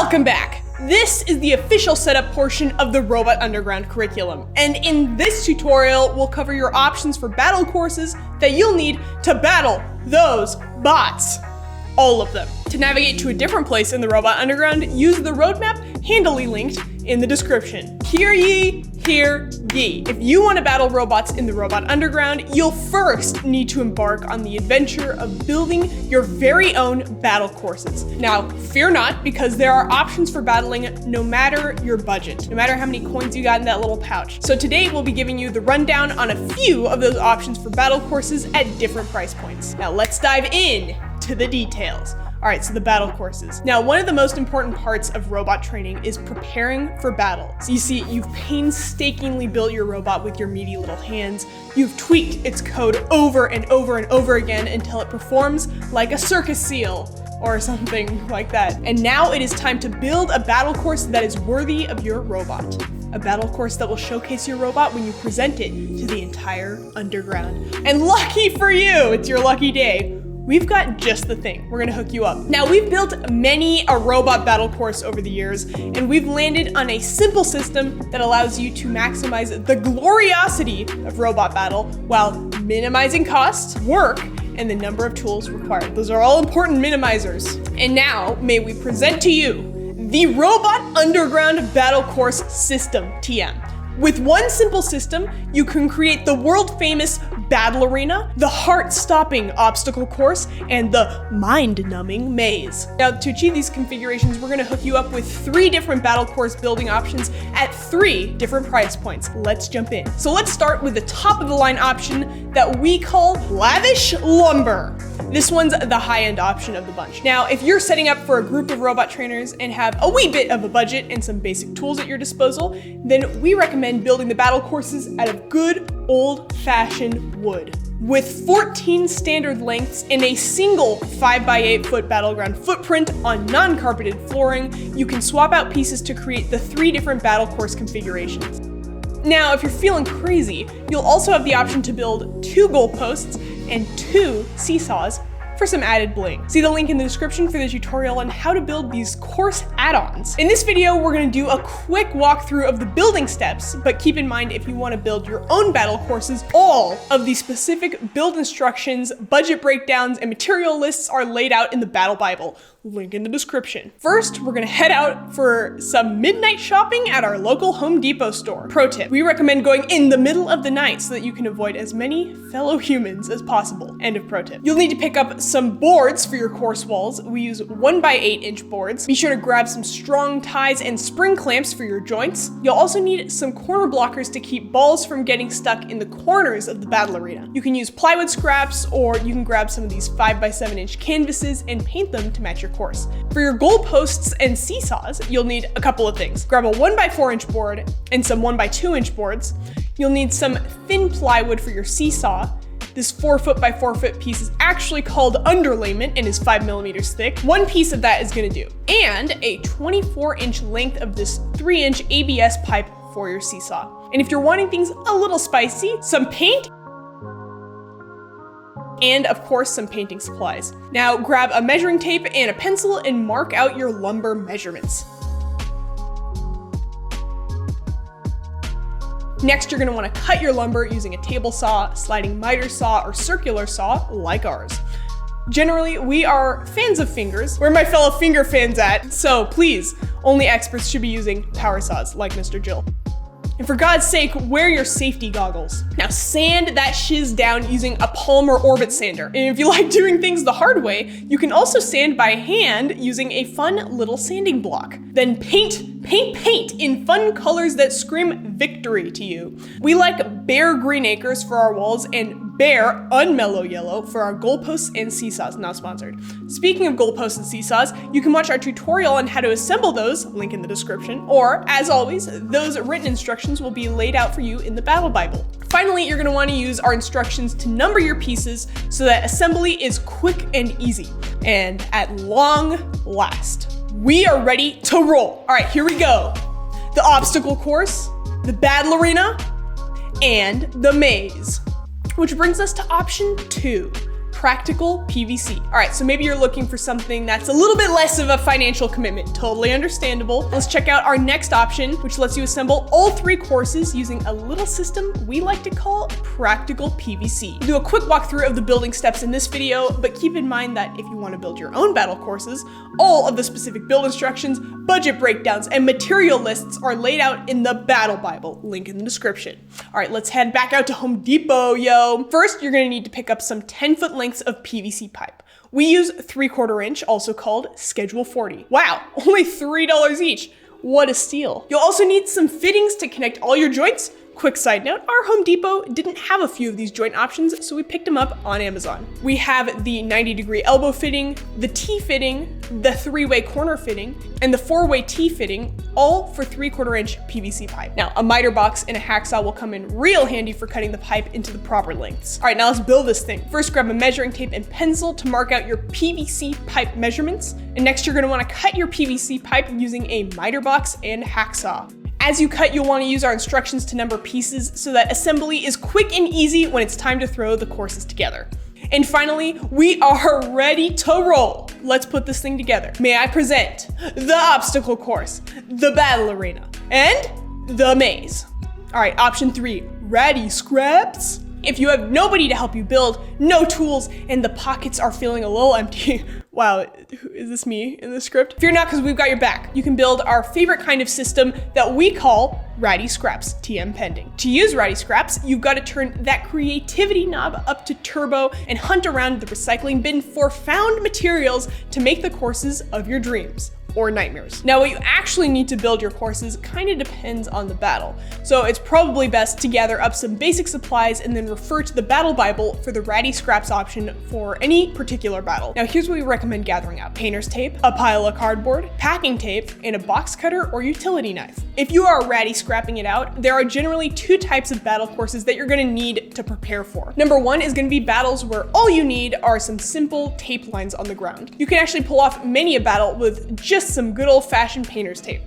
Welcome back! This is the official setup portion of the Robot Underground curriculum, and in this tutorial, we'll cover your options for battle courses that you'll need to battle those bots. All of them. To navigate to a different place in the Robot Underground, use the roadmap handily linked in the description. Hear ye, hear ye. If you want to battle robots in the Robot Underground, you'll first need to embark on the adventure of building your very own battle courses. Now, fear not, because there are options for battling no matter your budget, no matter how many coins you got in that little pouch. So today we'll be giving you the rundown on a few of those options for battle courses at different price points. Now let's dive in to the details. All right, so the battle courses. Now, one of the most important parts of robot training is preparing for battle. So you see, you've painstakingly built your robot with your meaty little hands. You've tweaked its code over and over and over again until it performs like a circus seal or something like that. And now it is time to build a battle course that is worthy of your robot. A battle course that will showcase your robot when you present it to the entire underground. And lucky for you, it's your lucky day. We've got just the thing. We're gonna hook you up. Now, we've built many a robot battle course over the years, and we've landed on a simple system that allows you to maximize the gloriosity of robot battle while minimizing cost, work, and the number of tools required. Those are all important minimizers. And now, may we present to you the Robot Underground Battle Course System, TM. With one simple system, you can create the world-famous battle arena, the heart-stopping obstacle course, and the mind-numbing maze. Now, to achieve these configurations, we're gonna hook you up with 3 different battle course building options at 3 different price points. Let's jump in. So let's start with the top-of-the-line option that we call Lavish Lumber. This one's the high-end option of the bunch. Now, if you're setting up for a group of robot trainers and have a wee bit of a budget and some basic tools at your disposal, then we recommend building the battle courses out of good old-fashioned wood. With 14 standard lengths and a single 5x8 foot battleground footprint on non-carpeted flooring, you can swap out pieces to create the 3 different battle course configurations. Now, if you're feeling crazy, you'll also have the option to build 2 goalposts and 2 seesaws for some added bling. See the link in the description for the tutorial on how to build these course add-ons. In this video, we're gonna do a quick walkthrough of the building steps, but keep in mind if you wanna build your own battle courses, all of the specific build instructions, budget breakdowns, and material lists are laid out in the Battle Bible. Link in the description. First, we're gonna head out for some midnight shopping at our local Home Depot store. Pro tip, we recommend going in the middle of the night so that you can avoid as many fellow humans as possible. End of pro tip. You'll need to pick up some boards for your course walls. We use 1x8-inch boards. Be sure to grab some strong ties and spring clamps for your joints. You'll also need some corner blockers to keep balls from getting stuck in the corners of the battle arena. You can use plywood scraps, or you can grab some of these 5x7-inch canvases and paint them to match your course. For your goalposts and seesaws, you'll need a couple of things. Grab a 1x4-inch board and some 1x2-inch boards. You'll need some thin plywood for your seesaw. This 4-foot by 4-foot piece is actually called underlayment and is 5mm thick. One piece of that is gonna do. And a 24-inch length of this 3-inch ABS pipe for your seesaw. And if you're wanting things a little spicy, some paint, and of course some painting supplies. Now grab a measuring tape and a pencil and mark out your lumber measurements. Next, you're gonna wanna cut your lumber using a table saw, sliding miter saw, or circular saw like ours. Generally, we are fans of fingers. Where are my fellow finger fans at? So please, only experts should be using power saws like Mr. Jill. And for God's sake, wear your safety goggles. Now sand that shiz down using a Palmer Orbit sander. And if you like doing things the hard way, you can also sand by hand using a fun little sanding block. Then paint in fun colors that scream victory to you. We like bare green acres for our walls and bare unmellow yellow for our goalposts and seesaws, not sponsored. Speaking of goalposts and seesaws, you can watch our tutorial on how to assemble those, link in the description, or as always, those written instructions will be laid out for you in the Battle Bible. Finally, you're gonna wanna use our instructions to number your pieces so that assembly is quick and easy. And at long last, we are ready to roll. All right, here we go. The obstacle course, the battle arena, and the maze. Which brings us to option 2, practical PVC. All right, so maybe you're looking for something that's a little bit less of a financial commitment. Totally understandable. Let's check out our next option, which lets you assemble all 3 courses using a little system we like to call practical PVC. We'll do a quick walkthrough of the building steps in this video, but keep in mind that if you want to build your own battle courses, all of the specific build instructions, budget breakdowns, and material lists are laid out in the Battle Bible, link in the description. All right, let's head back out to Home Depot, yo. First, you're gonna need to pick up some 10-foot lengths of PVC pipe. We use 3/4 inch, also called Schedule 40. Wow, only $3 each. What a steal. You'll also need some fittings to connect all your joints. Quick side note, our Home Depot didn't have a few of these joint options, so we picked them up on Amazon. We have the 90-degree elbow fitting, the T-fitting, the 3-way corner fitting, and the 4-way T-fitting, all for 3/4 inch PVC pipe. Now, a miter box and a hacksaw will come in real handy for cutting the pipe into the proper lengths. All right, now let's build this thing. First, grab a measuring tape and pencil to mark out your PVC pipe measurements. And next, you're gonna wanna cut your PVC pipe using a miter box and hacksaw. As you cut, you'll want to use our instructions to number pieces so that assembly is quick and easy when it's time to throw the courses together. And finally, we are ready to roll. Let's put this thing together. May I present the obstacle course, the battle arena, and the maze. All right, option 3, ready, scraps? If you have nobody to help you build, no tools, and the pockets are feeling a little empty, wow, is this me in the script? Fear not, because we've got your back. You can build our favorite kind of system that we call Ratty Scraps, TM pending. To use Ratty Scraps, you've got to turn that creativity knob up to turbo and hunt around the recycling bin for found materials to make the courses of your dreams. Or nightmares. Now, what you actually need to build your courses kind of depends on the battle. So it's probably best to gather up some basic supplies and then refer to the Battle Bible for the Ratty Scraps option for any particular battle. Now, here's what we recommend gathering up: painter's tape, a pile of cardboard, packing tape, and a box cutter or utility knife. If you are ratty scrapping it out, there are generally 2 types of battle courses that you're gonna need to prepare for. Number 1 is gonna be battles where all you need are some simple tape lines on the ground. You can actually pull off many a battle with just some good old-fashioned painter's tape.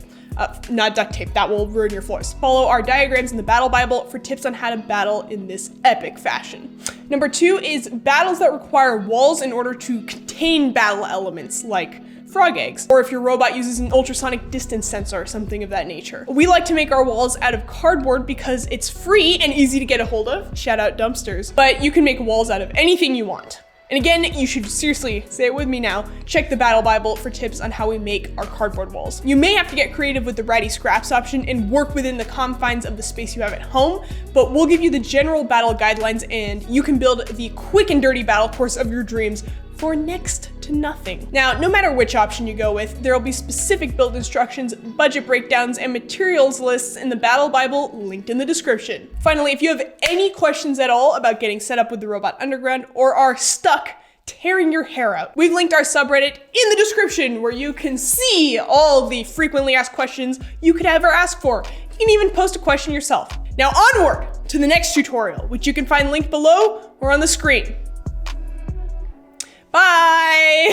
Not duct tape, that will ruin your floors. Follow our diagrams in the Battle Bible for tips on how to battle in this epic fashion. Number 2 is battles that require walls in order to contain battle elements like frog eggs, or if your robot uses an ultrasonic distance sensor or something of that nature. We like to make our walls out of cardboard because it's free and easy to get a hold of. Shout out dumpsters. But you can make walls out of anything you want. And again, you should seriously, say it with me now, check the Battle Bible for tips on how we make our cardboard walls. You may have to get creative with the Ratty Scraps option and work within the confines of the space you have at home, but we'll give you the general battle guidelines and you can build the quick and dirty battle course of your dreams for next to nothing. Now, no matter which option you go with, there will be specific build instructions, budget breakdowns, and materials lists in the Battle Bible linked in the description. Finally, if you have any questions at all about getting set up with the Robot Underground or are stuck tearing your hair out, we've linked our subreddit in the description where you can see all the frequently asked questions you could ever ask for. You can even post a question yourself. Now onward to the next tutorial, which you can find linked below or on the screen. Bye!